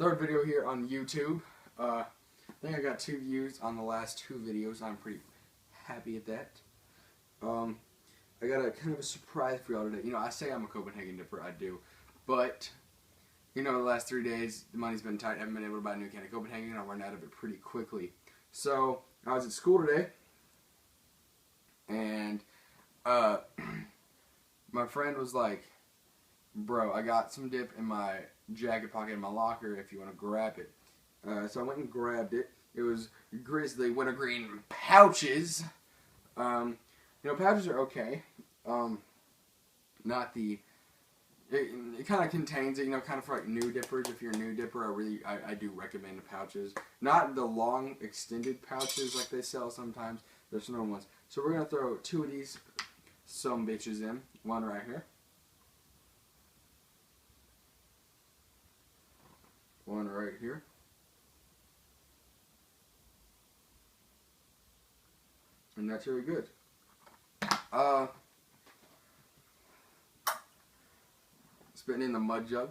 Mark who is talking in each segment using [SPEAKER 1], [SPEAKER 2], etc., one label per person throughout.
[SPEAKER 1] third video here on YouTube. I think I got 2 views on the last 2 videos. I'm pretty happy at that. I got a kind of a surprise for y'all today. You know, I say I'm a Copenhagen dipper, I do, but you know, the last 3 days the money's been tight. I haven't been able to buy a new can of Copenhagen. I run out of it pretty quickly. So I was at school today, and my friend was like, "Bro, I got some dip in my jacket pocket in my locker if you want to grab it." So I went and grabbed it. It was Grizzly Wintergreen pouches. You know, pouches are okay. Not the... It kind of contains it, you know, kind of for like new dippers. If you're a new dipper, I do recommend the pouches. Not the long extended pouches like they sell sometimes. There's no ones. So we're going to throw 2 of these some bitches in. One right here. One right here. And that's really good. Spitting in the mud jug.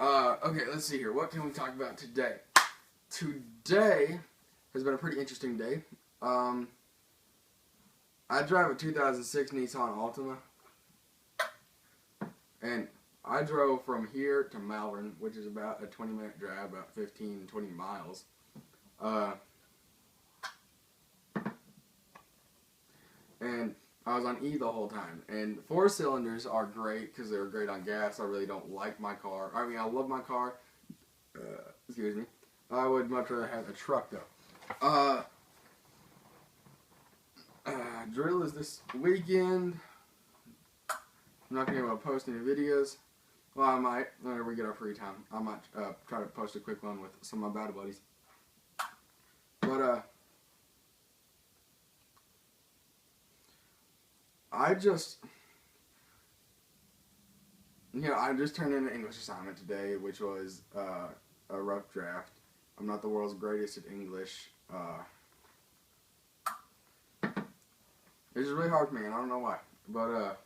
[SPEAKER 1] Okay, let's see here. What can we talk about today? Today has been a pretty interesting day. I drive a 2006 Nissan Altima. And I drove from here to Malvern, which is about a 20-minute drive, about 15, 20 miles. And I was on E the whole time. And 4 cylinders are great because they're great on gas. I really don't like my car. I mean, I love my car. Excuse me. I would much rather have a truck, though. Drill is this weekend. I'm not going to be able to post any videos. Well, I might, whenever we get our free time. I might try to post a quick one with some of my battle buddies. But, I just turned in an English assignment today, which was a rough draft. I'm not the world's greatest at English. It's just really hard for me, and I don't know why. But,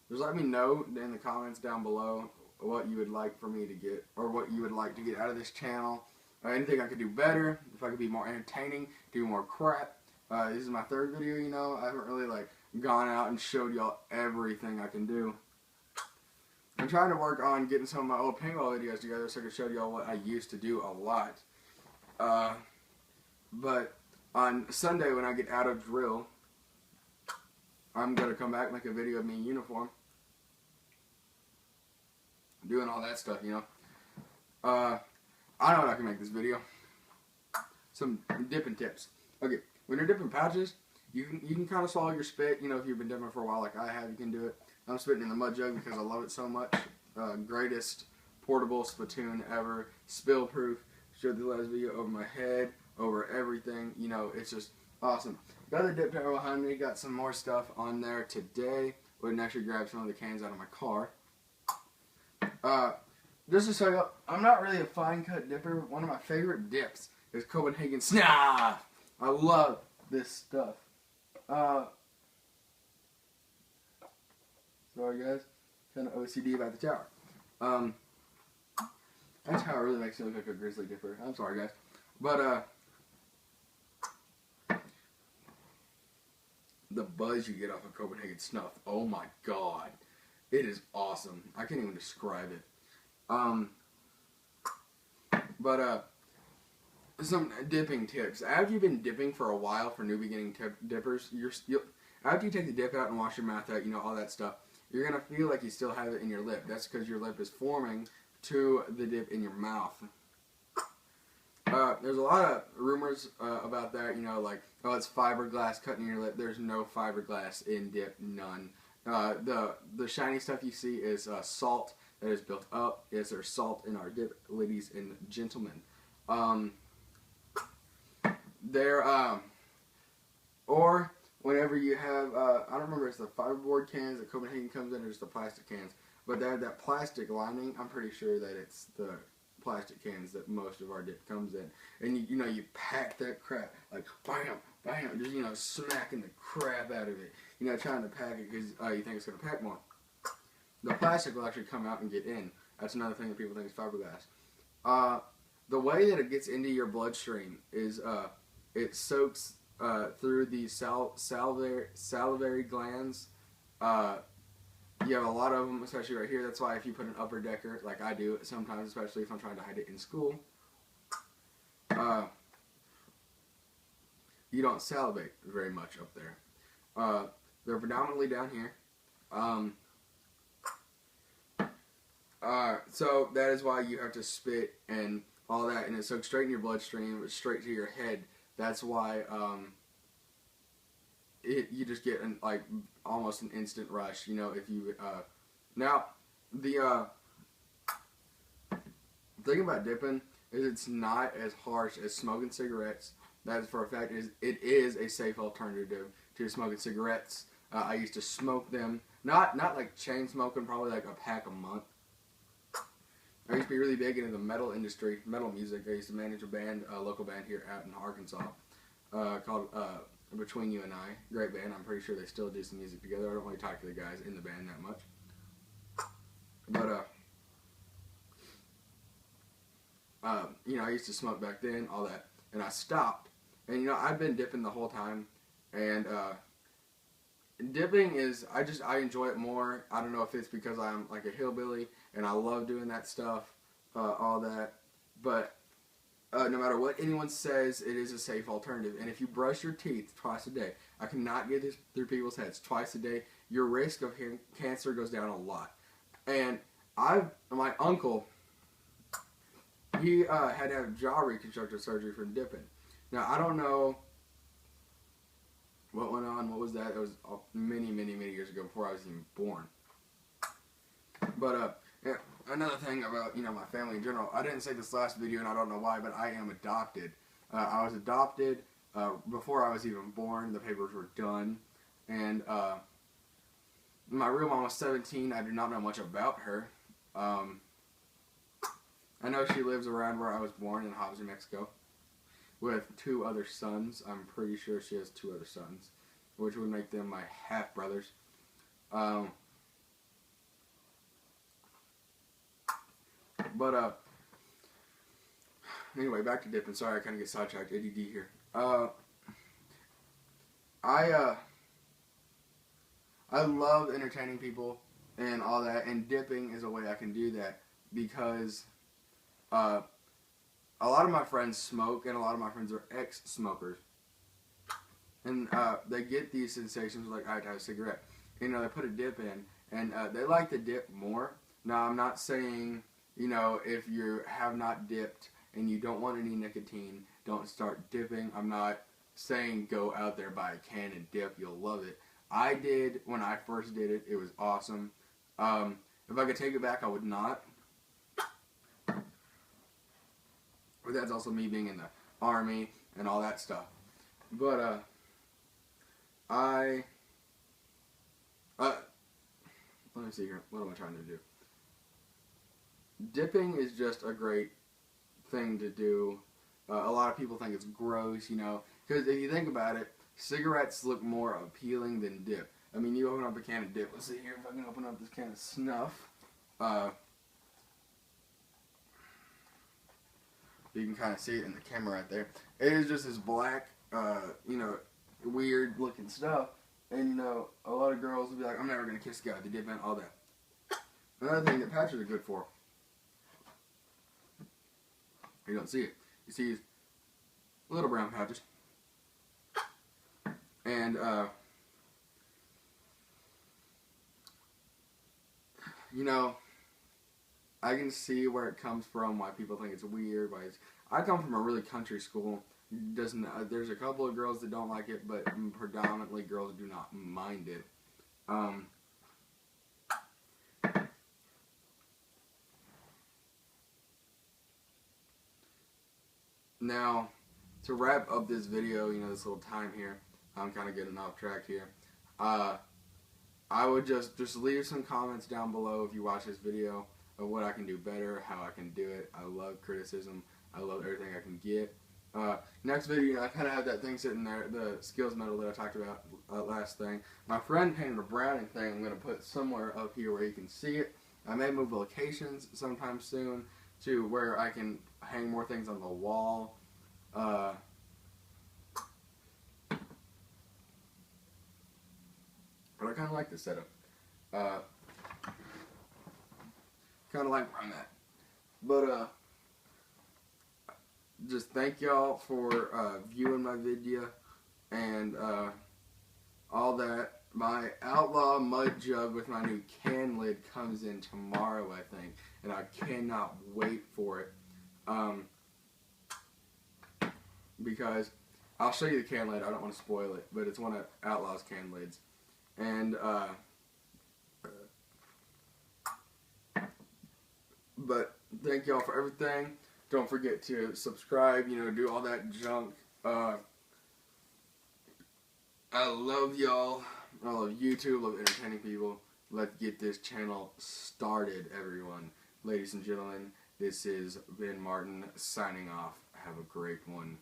[SPEAKER 1] just let me know in the comments down below what you would like for me to get, or what you would like to get out of this channel. Anything I could do better, if I could be more entertaining, do more crap. This is my 3rd video, you know. I haven't really, like, gone out and showed y'all everything I can do. I'm trying to work on getting some of my old paintball videos together so I can show y'all what I used to do a lot. But on Sunday when I get out of drill, I'm going to come back and make a video of me in uniform. Doing all that stuff, you know. I know what I can make this video. Some dipping tips. Okay. When you're dipping pouches, you can kind of swallow your spit. You know, if you've been dipping for a while like I have, you can do it. I'm spitting in the mud jug because I love it so much. Greatest portable spittoon ever. Spill proof. Showed the last video over my head, over everything. You know, it's just awesome. Got the dip tower behind me. Got some more stuff on there today. Wouldn't actually grab some of the cans out of my car. Just to show you, I'm not really a fine cut dipper. One of my favorite dips is Copenhagen Snuff. I love this stuff. Sorry guys, kind of OCD about the tower. That tower really makes me look like a grizzly dipper. I'm sorry guys. But, the buzz you get off of Copenhagen Snuff, oh my god. It is awesome. I can't even describe it. Some dipping tips. After you've been dipping for a while for new beginning dippers, after you take the dip out and wash your mouth out, you know, all that stuff, you're going to feel like you still have it in your lip. That's because your lip is forming to the dip in your mouth. There's a lot of rumors about that, you know, like, oh, it's fiberglass cutting your lip. There's no fiberglass in dip, none. The shiny stuff you see is salt that is built up. Yes, there's salt in our dip, ladies and gentlemen. Or whenever you have, I don't remember if it's the fiberboard cans that Copenhagen comes in or just the plastic cans, but they have that plastic lining. I'm pretty sure that it's the plastic cans that most of our dip comes in. And you know, you pack that crap, like, bam, bam, just, you know, smacking the crap out of it. You know, trying to pack it because you think it's going to pack more. The plastic will actually come out and get in. That's another thing that people think is fiberglass. The way that it gets into your bloodstream is it soaks through the salivary glands. You have a lot of them, especially right here. That's why if you put an upper decker, like I do sometimes, especially if I'm trying to hide it in school, you don't salivate very much up there. They're predominantly down here. So that is why you have to spit and all that, and it soaks straight in your bloodstream, straight to your head. That's why you just get like almost an instant rush. You know, if you now the thing about dipping is it's not as harsh as smoking cigarettes. That is for a fact. It is a safe alternative to smoking cigarettes. I used to smoke them, not like chain smoking, probably like a pack a month. I used to be really big into the metal industry, metal music. I used to manage a band, a local band here out in Arkansas, called Between You and I. Great band. I'm pretty sure they still do some music together. I don't really talk to the guys in the band that much. But, you know, I used to smoke back then, all that. And I stopped. And, you know, I've been dipping the whole time. And, dipping is, I enjoy it more. I don't know if it's because I'm like a hillbilly and I love doing that stuff, all that. But no matter what anyone says, it is a safe alternative. And if you brush your teeth twice a day, I cannot get this through people's heads, twice a day, your risk of cancer goes down a lot. And my uncle, he had to have jaw reconstructive surgery from dipping. Now, I don't know what went on, what was that? It was many years ago, before I was even born. But, yeah, another thing about, you know, my family in general, I didn't say this last video, and I don't know why, but I am adopted. I was adopted before I was even born. The papers were done. And my real mom was 17. I do not know much about her. I know she lives around where I was born in Hobbs, New Mexico, with 2 other sons. I'm pretty sure she has 2 other sons, which would make them my half-brothers. Anyway, back to dipping. Sorry, I kind of get sidetracked. ADD here. I love entertaining people and all that, and dipping is a way I can do that because a lot of my friends smoke, and a lot of my friends are ex-smokers, and they get these sensations like I'd have a cigarette. You know, they put a dip in, and they like the dip more. Now, I'm not saying, you know, if you have not dipped and you don't want any nicotine, don't start dipping. I'm not saying go out there, buy a can and dip. You'll love it. I did when I first did it. It was awesome. If I could take it back, I would not. But that's also me being in the Army and all that stuff. But, let me see here. What am I trying to do? Dipping is just a great thing to do. A lot of people think it's gross, you know, because if you think about it, cigarettes look more appealing than dip. I mean, you open up a can of dip. Let's see here if I can open up this can of snuff. You can kind of see it in the camera right there. It is just this black, you know, weird looking stuff. And, you know, a lot of girls will be like, I'm never going to kiss a guy with the dip in, all that. Another thing that patches are good for. You don't see it. You see little brown patches. And, you know, I can see where it comes from, why people think it's weird. I come from a really country school. There's a couple of girls that don't like it, but predominantly girls do not mind it. Now, to wrap up this video, you know, this little time here, I'm kind of getting off track here. I would just leave some comments down below if you watch this video of what I can do better, how I can do it. I love criticism. I love everything I can get. Next video, I kind of have that thing sitting there, the skills medal that I talked about last thing. My friend painted a Browning thing I'm going to put somewhere up here where you can see it. I may move locations sometime soon to where I can hang more things on the wall. But I kind of like this setup. Kind of like where I'm at. But just thank y'all for viewing my video and all that. My Outlaw Mud Jug with my new can lid comes in tomorrow, I think, and I cannot wait for it. Because I'll show you the can lid. I don't want to spoil it, but it's one of Outlaw's can lids. And but thank y'all for everything. Don't forget to subscribe. Do all that junk. I love y'all. I love YouTube. Love entertaining people. Let's get this channel started, everyone. Ladies and gentlemen, this is Ben Martin signing off. Have a great one.